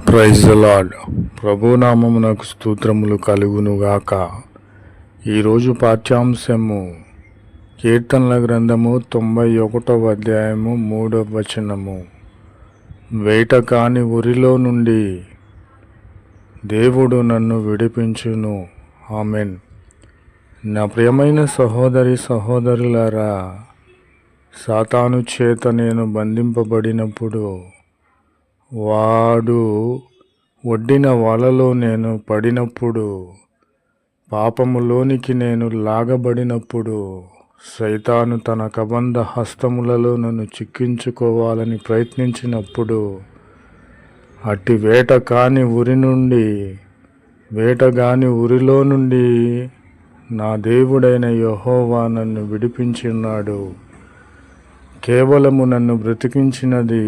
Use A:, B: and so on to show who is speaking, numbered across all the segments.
A: Praise the lord. ప్రభునామమునకు స్తోత్రములు కలుగునుగాక. ఈరోజు పాఠ్యాంశము కీర్తనల గ్రంథము 91వ అధ్యాయము 3వ వచనము. వేట కాని ఉరిలో నుండి దేవుడు నన్ను విడిపించును. ఆమెన్. నా ప్రియమైన సహోదరి సహోదరులారా, సాతాను చేత నేను బంధింపబడినప్పుడు, వాడు ఒడ్డిన వలలో నేను పడినప్పుడు, పాపములోనికి నేను లాగబడినప్పుడు, సైతాను తన కబంధ హస్తములలో నన్ను చిక్కించుకోవాలని ప్రయత్నించినప్పుడు, అట్టి వేటగాని ఉరిలో నుండి నా దేవుడైన యెహోవా నన్ను విడిపించి ఉన్నాడు. కేవలము నన్ను బ్రతికించినది,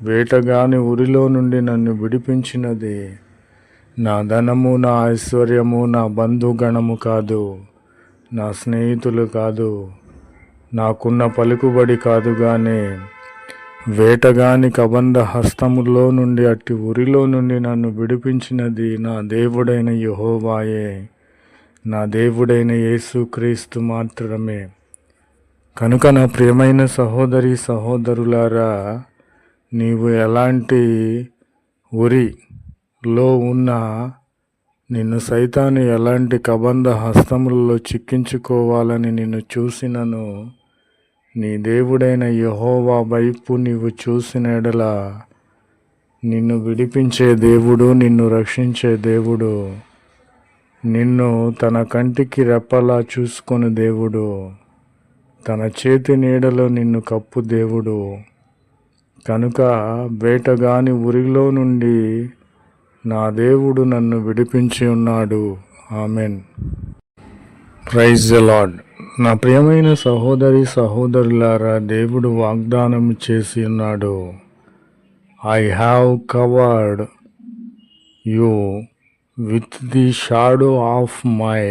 A: వేటగాని ఉరిలో నుండి నన్ను విడిపించినది నా ధనము, నా ఐశ్వర్యము, నా బంధుగణము కాదు, నా స్నేహితులు కాదు, నాకున్న పలుకుబడి కాదు, కానీ వేటగాని కబంధ హస్తములో నుండి, అట్టి ఉరిలో నుండి నన్ను విడిపించినది నా దేవుడైన యెహోవాయే, నా దేవుడైన యేసుక్రీస్తు మాత్రమే. కనుక నా ప్రియమైన సహోదరి సహోదరులారా, నీవు ఎలాంటి ఉరిలో ఉన్నా, నిన్ను సైతాను ఎలాంటి కబంధ హస్తములలో చిక్కించుకోవాలని నిన్ను చూసినను, నీ దేవుడైన యెహోవా వైపు నీవు చూసిన ఎడల నిన్ను విడిపించే దేవుడు, నిన్ను రక్షించే దేవుడు, నిన్ను తన కంటికి రెప్పలా చూసుకొని దేవుడు, తన చేతి నీడలో నిన్ను కప్పు దేవుడు. కనుక వేటగాని ఉరిలో నుండి నా దేవుడు నన్ను విడిపించి ఉన్నాడు. ఆమెన్. Praise the lord. నా ప్రియమైన సహోదరి సహోదరులారా, దేవుడు వాగ్దానం చేసి ఉన్నాడు. I have covered you with the shadow of my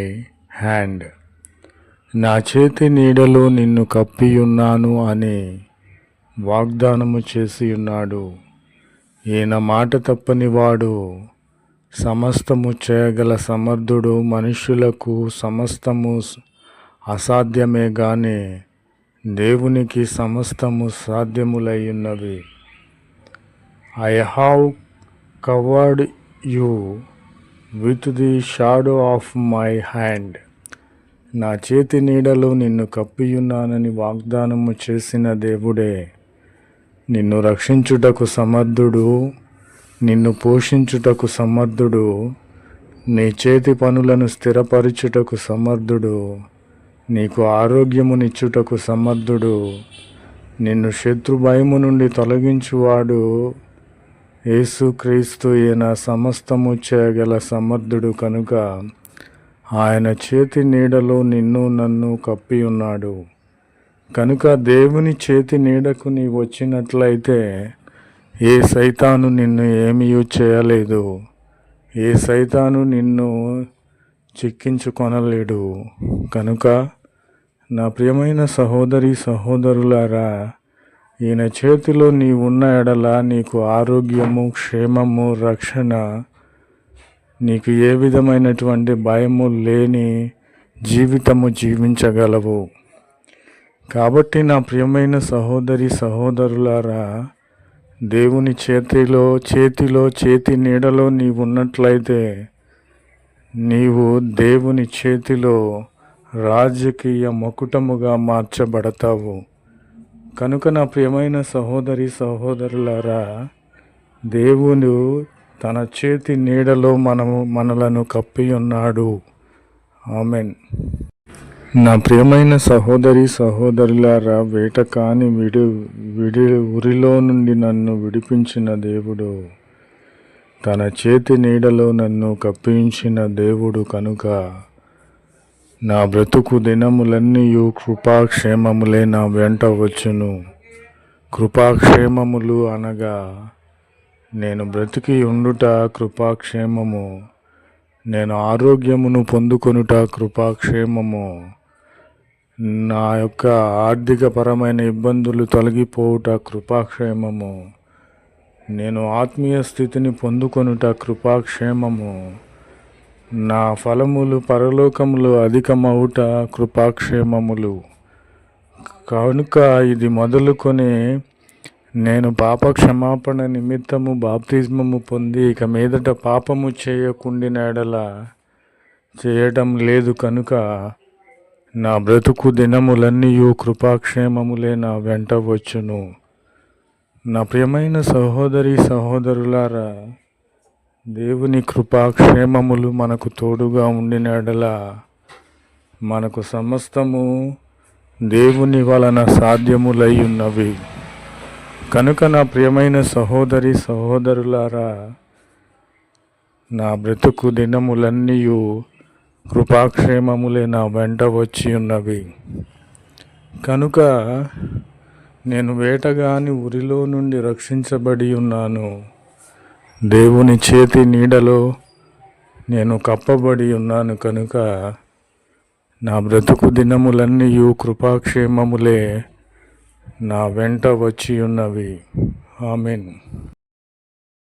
A: hand. నా చేతి నీడలో నిన్ను కప్పియున్నాను అని వాగ్దానము చేసి ఉన్నాడు. ఈయన మాట తప్పనివాడు, సమస్తము చేయగల సమర్థుడు. మనుష్యులకు సమస్తము అసాధ్యమే గాని దేవునికి సమస్తము సాధ్యములై ఉన్నవి. I have covered you with the shadow of my hand. నా చేతి నీడలో నిన్ను కప్పియున్నానని వాగ్దానము చేసిన దేవుడే నిన్ను రక్షించుటకు సమర్థుడు, నిన్ను పోషించుటకు సమర్థుడు, నీ చేతి పనులను స్థిరపరచుటకు సమర్థుడు, నీకు ఆరోగ్యమునిచ్చుటకు సమర్థుడు, నిన్ను శత్రు భయము నుండి తొలగించువాడు యేసుక్రీస్తు. ఈయన సమస్తము చేయగల సమర్థుడు. కనుక ఆయన చేతి నీడలో నిన్ను నన్ను కప్పి ఉన్నాడు. కనుక దేవుని చేతి నీడకు నీవు వచ్చినట్లయితే ఏ సైతాను నిన్ను ఏమీ చేయలేదు, ఏ సైతాను నిన్ను చిక్కించుకొనలేడు. కనుక నా ప్రియమైన సహోదరి సహోదరులారా, ఈయన చేతిలో నీవున్న ఎడల నీకు ఆరోగ్యము, క్షేమము, రక్షణ, నీకు ఏ విధమైనటువంటి భయము లేని జీవితము జీవించగలవు. కాబట్టి నా ప్రియమైన సహోదరి సహోదరులారా, దేవుని చేతి నీడలో నీవు ఉన్నట్లయితే నీవు దేవుని చేతిలో రాజకీయ మకుటముగా మార్చబడతావు. కనుక నా ప్రియమైన సహోదరి సహోదరులారా, దేవుడు తన చేతి నీడలో మనలను కప్పి ఉన్నాడు. ఆమెన్. నా ప్రియమైన సహోదరి సహోదరులారా, వేటగాని ఉరిలో నుండి నన్ను విడిపించిన దేవుడు, తన చేతి నీడలో నన్ను కప్పించిన దేవుడు. కనుక నా బ్రతుకు దినములన్నీయు కృపాక్షేమములే నా వెంట వచ్చును. కృపాక్షేమములు అనగా నేను బ్రతికి ఉండుట కృపాక్షేమము, నేను ఆరోగ్యమును పొందుకొనుట కృపాక్షేమము, నా యొక్క ఆర్థికపరమైన ఇబ్బందులు తొలగిపోవుట కృపాక్షేమము, నేను ఆత్మీయ స్థితిని పొందుకొనుట కృపాక్షేమము. నా ఫలములు పరలోకములు అధికమవుట కృపాక్షేమములు. కనుక ఇది మొదలుకొని నేను పాప క్షమాపణ నిమిత్తము బాప్తిస్మము పొంది ఇక మీదట పాపము చేయకుండిన ఎడల చేయటం లేదు. కనుక నా బ్రతుకు దినములన్నీయు కృపాక్షేమములే నా వెంట వచ్చును. నా ప్రియమైన సహోదరి సహోదరులారా, దేవుని కృపాక్షేమములు మనకు తోడుగా ఉండిన ఎడల మనకు సమస్తము దేవుని వలన సాధ్యములై ఉన్నవి. కనుక నా ప్రియమైన సహోదరి సహోదరులారా, నా బ్రతుకు దినములన్నీయు కృపాక్షేమములే నా వెంట వచ్చి ఉన్నవి. కనుక నేను వేటగాని ఉరిలో నుండి రక్షించబడి ఉన్నాను. దేవుని చేతి నీడలో నేను కప్పబడి ఉన్నాను. కనుక నా బ్రతుకు దినములన్నీయు కృపాక్షేమములే నా వెంట వచ్చి ఉన్నవి. ఆమేన్.